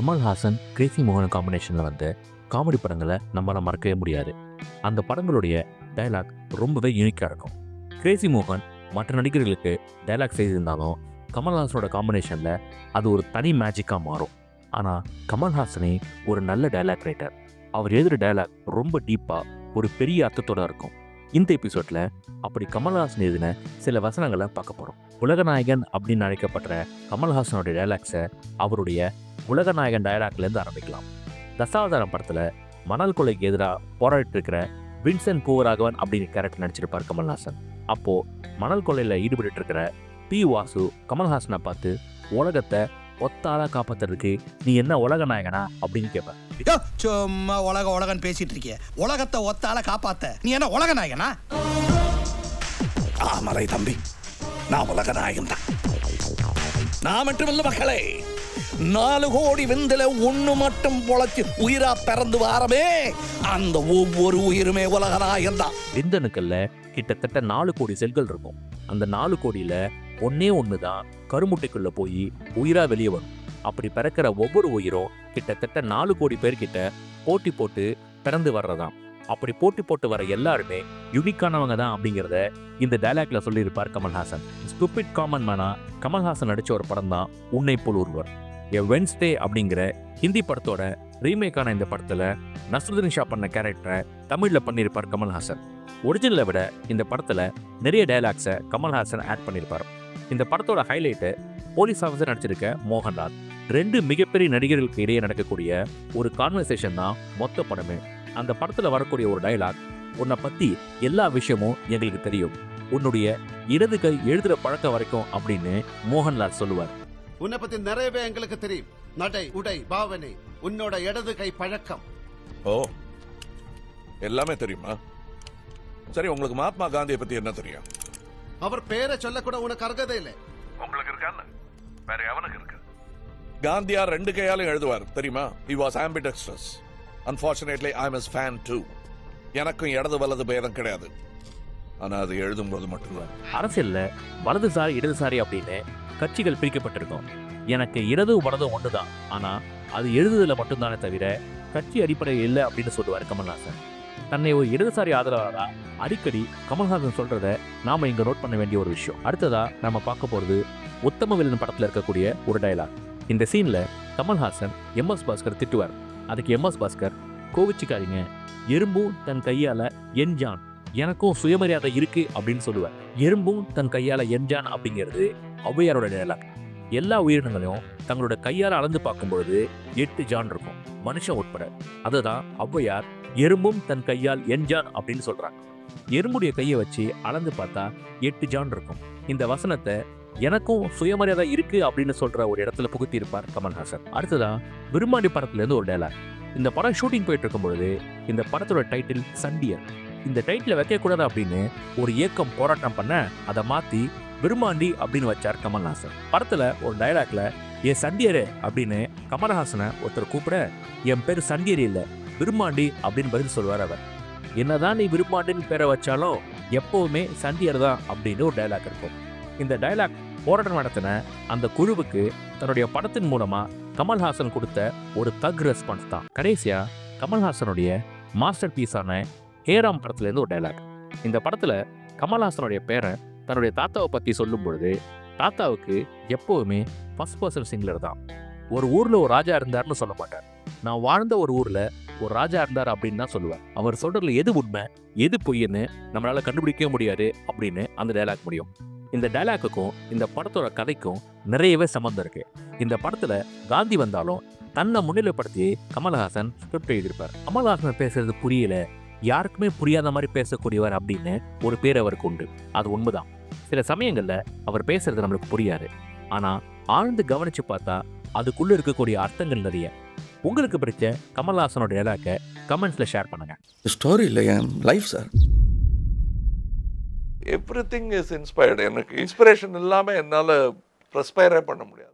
Kamal Haasan Crazy மோகன் காம்பினேஷனில் வந்து காமெடி படங்களை நம்மளால் மறக்கவே முடியாது. அந்த படங்களுடைய டைலாக் ரொம்பவே யூனிக்காக இருக்கும். கிரேசி மோகன் மற்ற நடிகர்களுக்கு டைலாக் செய்திருந்தாலும் கமல்ஹாசனோட காம்பினேஷனில் அது ஒரு தனி மேஜிக்காக மாறும். ஆனால் கமல்ஹாசனே ஒரு நல்ல டைலாக் ரைட்டர். அவர் எழுதுகிற டைலாக் ரொம்ப டீப்பாக ஒரு பெரிய அர்த்தத்தோடு இருக்கும். இந்த எபிசோடில் அப்படி கமல்ஹாசன் எழுதின சில வசனங்களை பார்க்க போகிறோம். உலகநாயகன் அப்படின்னு அழைக்கப்படுற கமல்ஹாசனுடைய டைலாக்ஸை அவருடைய உலகநாயகன் டைலாக்லேருந்து ஆரம்பிக்கலாம். தசாவதாரம் படத்தில் மணல் கொலைக்கு எதிராக போராடிட்டு இருக்கிற வின்சென்ட் பூவராகவன் அப்படின்னு கேரக்டர் நடிச்சிருப்பார் கமல்ஹாசன். அப்போது மணல் கொலையில் ஈடுபட்டு இருக்கிற பி வாசு கமல்ஹாசனை பார்த்து உலகத்தை ஒத்தாளா காப்பாத்துறதுக்கு நீ என்ன உலக நாயகனா அப்படின்னு கேட்பேன். சும்மா உலகன்னு பேசிட்டு இருக்கிய, உலகத்தை ஒத்தால காப்பாத்த நீ என்ன உலக நாயகனா? ஆமலை தம்பி, நான் உலக நாயகன் தான். நான் மட்டுமில்ல மக்களே, 4 கோடி விந்துல ஒண்ணு மட்டும் பொழைச்சு உயிரா பிறந்து வாரமே அந்த ஒவ்வொரு உயிருமே உலக நாயகன் தான். விந்தணுக்கள்ல கிட்டத்தட்ட 4 கோடி செல்கள் இருக்கும். அந்த 4 கோடியில ஒண்ணு தான் கருமுட்டைக்குள்ள போய் உயிரா வெளியே வரும். அப்படி பிறக்கிற ஒவ்வொரு உயிரும் கிட்டத்தட்ட 4 கோடி பேர்கிட்ட போட்டி போட்டு பிறந்து வர்றதாம். அப்படி போட்டி போட்டு வர எல்லாருமே யூனிக்கானவங்க தான் அப்படிங்கிறத இந்த டைலாக்ல சொல்லியிருப்பார் கமல்ஹாசன். ஸ்டூபிட் காமன் மேனா கமல்ஹாசன் நடிச்ச ஒரு படம் தான் உன்னை போல் ஒருவர். எ வென்ஸ்டே அப்படிங்கிற ஹிந்தி படத்தோட ரீமேக்கான இந்த படத்துல நஸ்ருதீன் ஷா பண்ண கேரக்டரை தமிழ்ல பண்ணியிருப்பார் கமல்ஹாசன். ஒரிஜினலை விட இந்த படத்துல நிறைய டைலாக்ஸை கமல்ஹாசன் ஆட் பண்ணியிருப்பார். இந்த படத்தோட ஹைலைட்டு போலீஸ் ஆஃபீஸர் நடிச்சிருக்க மோகன்லால். 2 மிகப்பெரிய நடிகர்களுக்கு இடையே நடக்கக்கூடிய ஒரு கான்வர்சேஷன் தான் மொத்த படமே. அந்த படத்தில் வரக்கூடிய ஒரு டைலாக், உன்னை பற்றி எல்லா விஷயமும் எங்களுக்கு தெரியும், உன்னுடைய இடது கை எழுதுகிற பழக்கம் வரைக்கும் அப்படின்னு மோகன்லால் சொல்லுவார். உன்னை பற்றி நிறையவே எங்களுக்கு தெரியும், நடை உடை பாவனை, உன்னோட இடது கை பழக்கம். ஓ, எல்லாமே தெரியுமா? சரி, உங்களுக்கு மகாத்மா காந்தியை பத்தி என்ன தெரியும்? அவர் பேரை சொல்ல கூட உனக்கு அருகதை இல்லை. உங்களுக்கு இருக்கான்னு வேற எவனுக்கு இருக்கு? காந்தியார் 2 கையாலும் எழுதுவார் தெரியுமா? He was ambidextrous. Unfortunately, I'm his fan too. எனக்கும் இடது வலது பேதம் கிடையாது. ஆனா அது எழுதும்போது மட்டும்தான். அரசியல்ல வலதுசாரி இடதுசாரி அப்படின்னு கட்சிகள் பிரிக்கப்பட்டிருக்கும். எனக்கு இடது வலது ஒன்று தான், ஆனா அது எழுதுதல மட்டும்தானே தவிர கட்சி அடிப்படையில் இல்லை அப்படின்னு சொல்லுவார் கமல்ஹாசன். தன்னை ஒரு இடதுசாரி ஆதரவாளரா அடிக்கடி கமல்ஹாசன் சொல்றத நாம இங்க நோட் பண்ண வேண்டிய ஒரு விஷயம். அடுத்ததா நம்ம பார்க்க போறது உத்தம வில்லன் படத்துல இருக்கக்கூடிய ஒரு டைலாக். இந்த சீன்ல கமல்ஹாசன் எம்.எஸ். பாஸ்கர் திட்டுவார். அதுக்கு எம்.எஸ். பாஸ்கர், கோவிச்சுக்காதீங்க, எறும்பும் தன் கையால என்ஜான், எனக்கும் சுயமரியாதை இருக்கு அப்படின்னு சொல்லுவார். எறும்பும் தன் கையால என்ஜான் அப்படிங்கிறது ஔவையாரோட டைலாக். எல்லா உயிரினங்களையும் தங்களோட கையால் அளந்து பார்க்கும் பொழுது 8 ஜான் இருக்கும், மனுஷன் உட்பட. அதுதான் ஔவையார் எறும்பும் தன் கையால் என்ஜான் அப்படின்னு சொல்றாங்க. எறும்புடைய கையை வச்சு அளந்து பார்த்தா 8 ஜான் இருக்கும். இந்த வசனத்தை எனக்கும் சுயமரியாதை இருக்கு அப்படின்னு சொல்ற ஒரு இடத்துல புகுத்தி இருப்பார் கமல்ஹாசன். அடுத்ததான் விரும்மாண்டி படத்துல இருந்து ஒரு டைலாக். இந்த படம் ஷூட்டிங் போயிட்டு இருக்கும் பொழுது இந்த படத்தோட டைட்டில் சண்டியர். இந்த டைட்டில் வைக்கக்கூடாது அப்படின்னு ஒரு இயக்கம் போராட்டம் பண்ண அதை மாத்தி விரும்மாண்டி அப்படின்னு வச்சார் கமல்ஹாசன். படத்துல ஒரு டைலாக்ல ஏ சண்டியரே அப்படின்னு கமல்ஹாசனை ஒருத்தர் கூப்பிட, என் பேர் சண்டியர் இல்லை விரும்மாண்டி அப்படின்னு பதில் சொல்வார் அவர். என்னதான் நீ விரும்மாண்டின்னு பேரை வச்சாலும் எப்பவுமே சண்டியர் தான் அப்படின்னு ஒரு டைலாக் இருக்கும். இந்த டைலாக் போராட்டம் நடத்தின அந்த குழுவுக்கு தன்னுடைய படத்தின் மூலமா கமல்ஹாசன் கொடுத்த ஒரு தக் ரெஸ்பான்ஸ் தான். கடைசியா கமல்ஹாசனுடைய மாஸ்டர் பீஸான ஹேராம் படத்துலேருந்து ஒரு டைலாக். இந்த படத்துல கமல்ஹாசனுடைய பேரை தன்னுடைய தாத்தாவை பற்றி சொல்லும் பொழுது தாத்தாவுக்கு எப்போவுமே ஃபர்ஸ்ட் பர்சன் சிங்குலர் தான். ஒரு ஊர்ல ஒரு ராஜா இருந்தார்னு சொல்ல மாட்டார், நான் வாழ்ந்த ஒரு ஊர்ல ஒரு ராஜா இருந்தார் அப்படின்னு தான் சொல்லுவார். அவர் சொல்றதுல எது உண்மை எது பொய்ன்னு நம்மளால கண்டுபிடிக்கவே முடியாது அப்படின்னு அந்த டைலாக் முடியும். இந்த டைலாக்குக்கும் இந்த படத்தோட கதைக்கும் நிறையவே சம்மந்தம் இருக்கு. இந்த படத்துல காந்தி வந்தாலும் தன்னை முன்னிலைப்படுத்தி கமல்ஹாசன் ஸ்கிரிப்ட் எழுதியிருப்பார். கமல்ஹாசன் பேசுறது புரியல, யாருக்குமே புரியாத மாதிரி பேசக்கூடியவர் அப்படின்னு ஒரு பேர் அவருக்கு உண்டு. அது உண்மைதான். சில சமயங்கள்ல அவர் பேசுறது நம்மளுக்கு புரியாது, ஆனா ஆழ்ந்து கவனிச்சு பார்த்தா அதுக்குள்ள இருக்கக்கூடிய அர்த்தங்கள் நிறைய. உங்களுக்கு பிடிச்ச கமல்ஹாசனோட டைலாக்கை கமெண்ட்ஸ்ல ஷேர் பண்ணுங்க. ஸ்டோரி இல்லை, என் life sir. Everything is inspired. எனக்கு இன்ஸ்பிரேஷன் இல்லாமல் என்னால் ப்ரெஸ்பயரே பண்ண முடியாது.